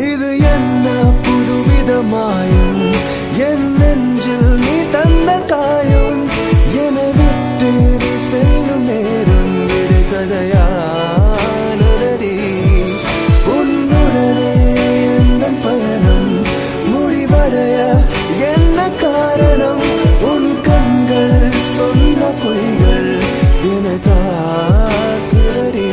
இது என்ன புதுவிதமாயும் என் நெஞ்சில் நீ தந்த காயம் என விட்டு நீ செல்லும் நேரம் விடுகதையானதடி உன்னுடனே எந்த பயணம் முடிவடைய என்ன காரணம் உன் கண்கள் சொன்ன பொய்கள் என தாக்குதடி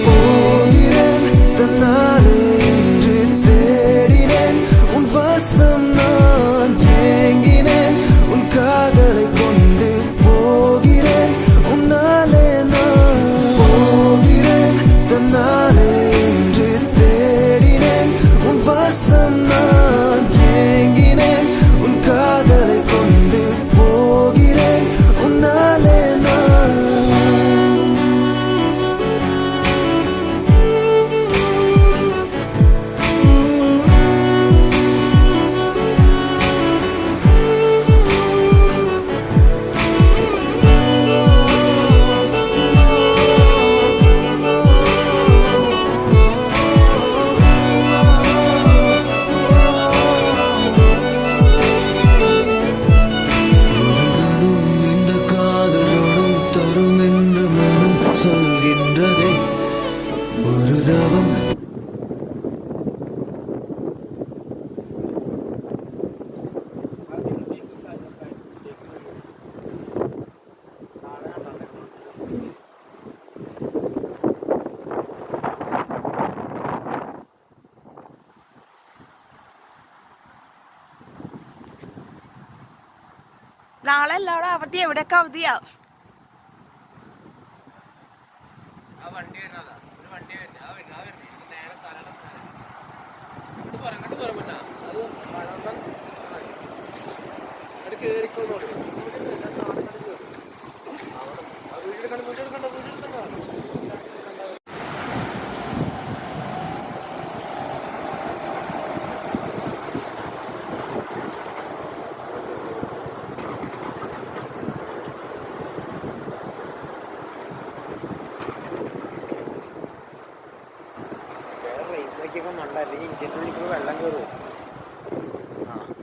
போகிறேன் தன்னாலே என்று தேடினேன் உன் வாசம் நான் ஏங்கினேன் உன் காதலை கொண்டு போகிறேன் உன்னாலே நான் போகிறேன் தன்னாலே என்று தேடினேன் உன் வாசம் நான் ஏங்கினேன் உன் காதலை கொண்டு போகிறேன் உன்னாலே நான் சொல்கின்றதே ஒரு தவம் നാളെ എല്ലാവരും അവധി എവിടെയൊക്കെ അവധിയാ വണ്ടി വരുന്നതാ ഒരു വണ്ടി വരുന്നത് നേരെ തലയുടെ അങ്ങോട്ട് പറയാൻ പറ്റാ അത് മഴവെള്ളം അവിടെ കയറിക്കോളൂ വീട്ടിൽ കണ്ടോ നല്ല അല്ലെങ്കിൽ ഇഞ്ചിൻ്റെ ഉള്ളിൽ വെള്ളം കയറുമോ